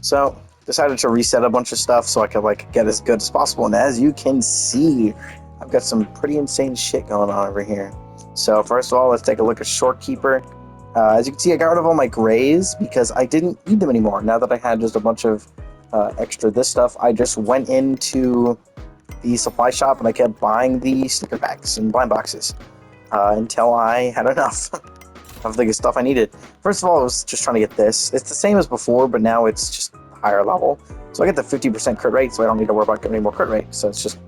So decided to reset a bunch of stuff so I could like get as good as possible. And as you can see, I've got some pretty insane shit going on over here. So first of all, let's take a look at Shortkeeper. As you can see, I got rid of all my grays because I didn't need them anymore. Now that I had just a bunch of extra this stuff, I just went into the supply shop and I kept buying the sticker packs and blind boxes until I had enough of the stuff I needed. First of all, I was just trying to get this. It's the same as before, but now it's just higher level. So I get the 50% crit rate, so I don't need to worry about getting any more crit rate. So it's just,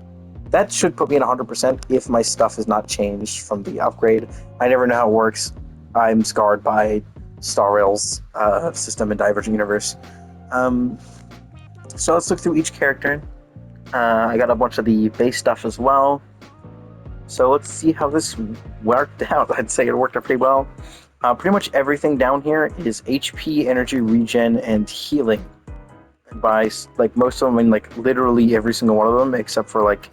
that should put me at 100% if my stuff is not changed from the upgrade. I never know how it works. I'm scarred by Star Rail's system in Divergent Universe. So let's look through each character. I got a bunch of the base stuff as well. So let's see how this worked out. I'd say it worked out pretty well. Pretty much everything down here is HP, energy regen, and healing. And by like most of them, I mean like literally every single one of them, except for like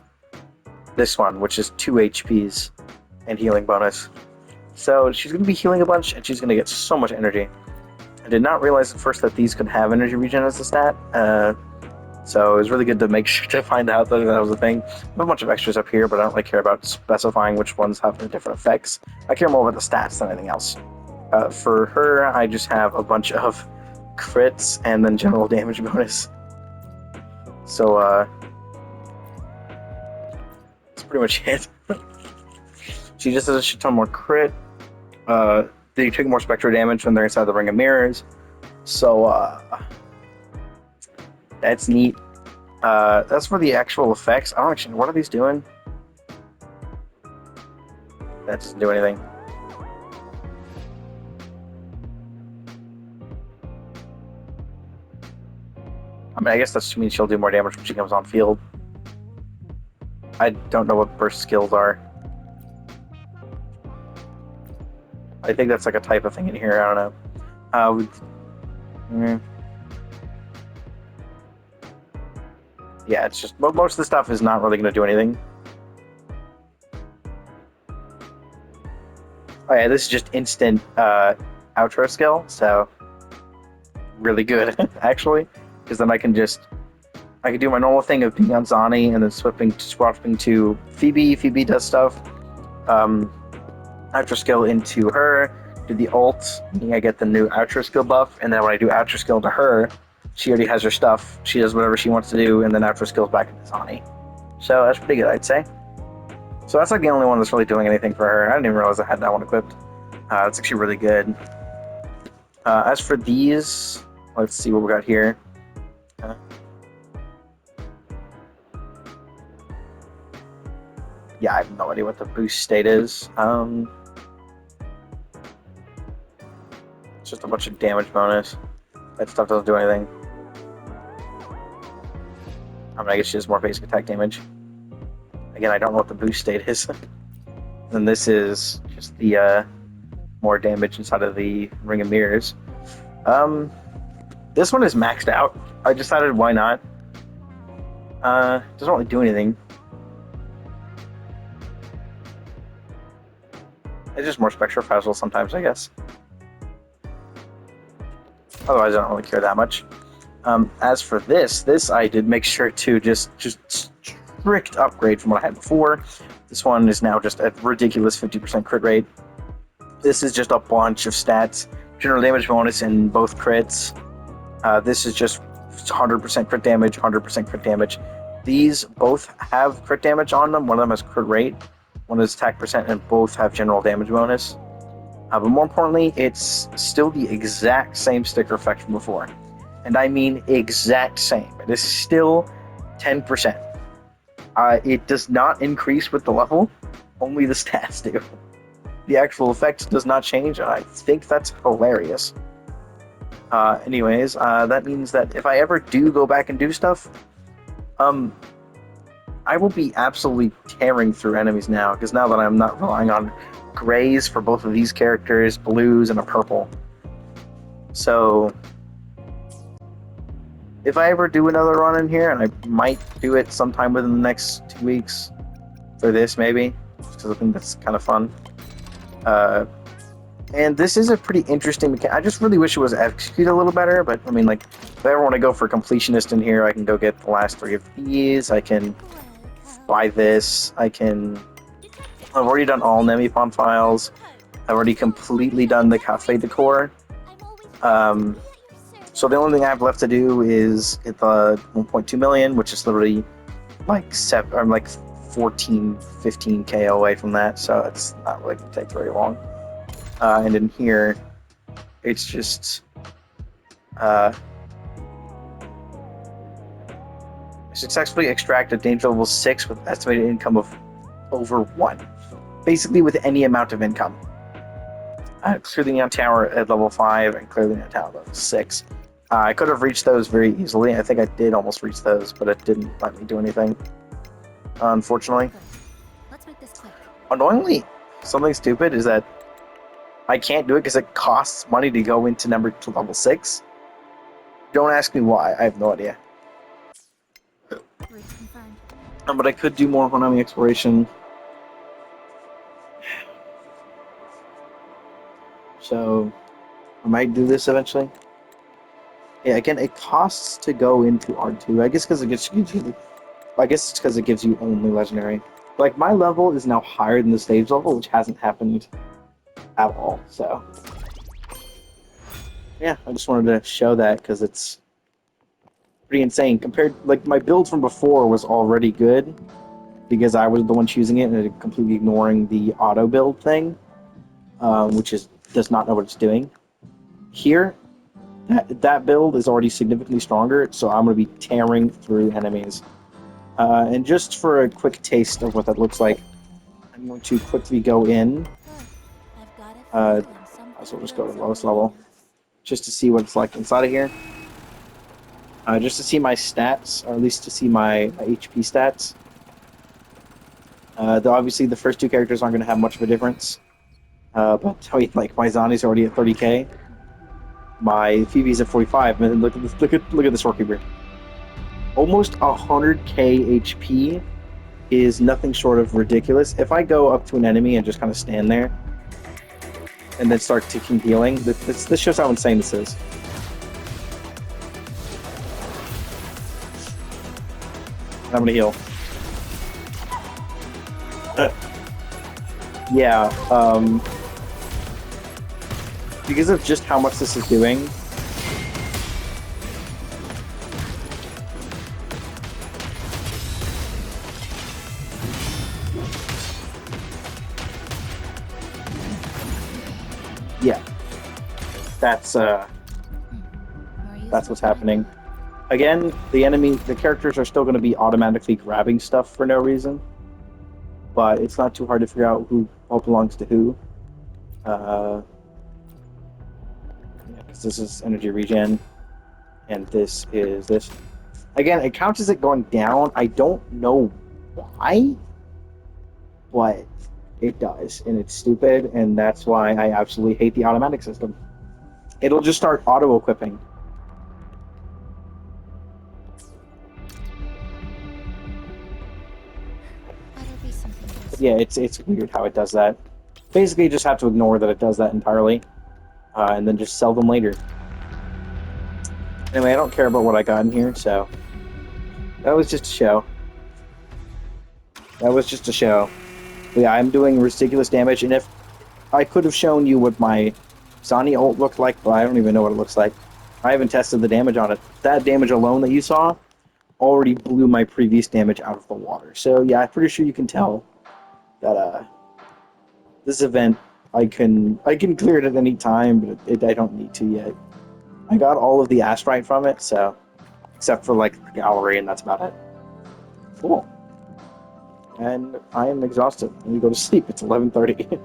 this one, which is 2 HPs and healing bonus. So she's going to be healing a bunch, and she's going to get so much energy. I did not realize at first that these could have energy regen as a stat. So it was really good to make sure to find out that that was a thing. I have a bunch of extras up here, but I don't really care about specifying which ones have the different effects. I care more about the stats than anything else. For her, I just have a bunch of crits and then general damage bonus. So, that's pretty much it. She just has a shit ton more crit. They take more spectral damage when they're inside the Ring of Mirrors. So, that's neat. That's for the actual effects. I don't actually know. What are these doing? That doesn't do anything. I mean, I guess that means she'll do more damage when she comes on field. I don't know what burst skills are. I think that's like a type of thing in here. I don't know. Yeah, it's just most of the stuff is not really going to do anything. Oh yeah, this is just instant outro skill, so really good actually, because then I can do my normal thing of being on Zani and then swapping to Phoebe. Phoebe does stuff. Outro skill into her, do the ult, I get the new outro skill buff, and then when I do outro skill to her, she already has her stuff. She does whatever she wants to do, and then outro skills back into Zani. So that's pretty good, I'd say. So that's like the only one that's really doing anything for her. I didn't even realize I had that one equipped. That's actually really good. As for these, let's see what we got here. Yeah, I have no idea what the boost state is. It's just a bunch of damage bonus. That stuff doesn't do anything. I mean, I guess she has more basic attack damage. Again, I don't know what the boost state is. And this is just the more damage inside of the Ring of Mirrors. This one is maxed out. I decided why not. Doesn't really do anything. It's just more Spectral Frazzle sometimes, I guess. Otherwise, I don't really care that much. As for this I did make sure to just strict upgrade from what I had before. This one is now just a ridiculous 50% crit rate. This is just a bunch of stats. General damage bonus in both crits. This is just 100% crit damage, 100% crit damage. These both have crit damage on them. One of them has crit rate, one is attack percent, and both have general damage bonus. But more importantly, it's still the exact same sticker effect from before. And I mean exact same. It is still 10%. It does not increase with the level, only the stats do. The actual effect does not change, and I think that's hilarious. Anyways, that means that if I ever do go back and do stuff, I will be absolutely tearing through enemies now, because now that I'm not relying on grays for both of these characters, blues, and a purple. So if I ever do another run in here, and I might do it sometime within the next 2 weeks for this, maybe, because I think that's kind of fun. And this is a pretty interesting mechanic. I just really wish it was executed a little better, but I mean, like, If I ever want to go for completionist in here, I can go get the last 3 of these. I can buy this. I can... I've already done all Nemipon files. I've already completely done the cafe decor. So the only thing I have left to do is get the 1.2 million, which is literally like I'm like 14, 15k away from that, so it's not really going to take very long. And in here, it's just successfully extract a danger level 6 with estimated income of over 1. Basically with any amount of income. Clear the Neon Tower at level 5 and clear the Neon Tower at level 6. I could have reached those very easily. I think I did almost reach those, but it didn't let me do anything. Unfortunately. Let's make this quick. Annoyingly, something stupid is that I can't do it because it costs money to go into to level 6. Don't ask me why. I have no idea. But I could do more honami exploration. So I might do this eventually. Yeah, again, it costs to go into R2. I guess because it gives you. I guess it's because it gives you only legendary. Like my level is now higher than the stage level, which hasn't happened at all. So yeah, I just wanted to show that because it's pretty insane. Compared, like my build from before was already good because I was the one choosing it and completely ignoring the auto build thing, which does not know what it's doing. Here, that build is already significantly stronger, so I'm going to be tearing through enemies. And just for a quick taste of what that looks like, I'm going to quickly go in. So we'll just go to the lowest level, just to see what it's like inside of here. Just to see my stats, or at least to see my HP stats. Obviously, the first 2 characters aren't going to have much of a difference. But I mean, like my Zani's already at 30k. My Phoebe's at 45, and look at this! Look at the Storekeeper. Almost 100k HP is nothing short of ridiculous. If I go up to an enemy and just kind of stand there, and then start taking healing, this shows how insane this is. I'm gonna heal. Yeah, because of just how much this is doing. Yeah, that's what's happening. Again, the characters are still going to be automatically grabbing stuff for no reason, but it's not too hard to figure out who all belongs to who. Yeah, because this is energy regen, and this is this. Again, it counts as it going down. I don't know why, but it does, and it's stupid, and that's why I absolutely hate the automatic system. It'll just start auto-equipping. Yeah, it's weird how it does that. Basically, you just have to ignore that it does that entirely, and then just sell them later. Anyway, I don't care about what I got in here, so that was just a show. That was just a show. But yeah, I'm doing ridiculous damage, and if I could have shown you what my Zani ult looked like, but I don't even know what it looks like. I haven't tested the damage on it. That damage alone that you saw already blew my previous damage out of the water. So yeah, I'm pretty sure you can tell that this event I can clear it at any time, but I don't need to yet. I got all of the astrite from it, so except for like the gallery, and that's about it. Cool. And I am exhausted. Let me go to sleep. It's 11:30.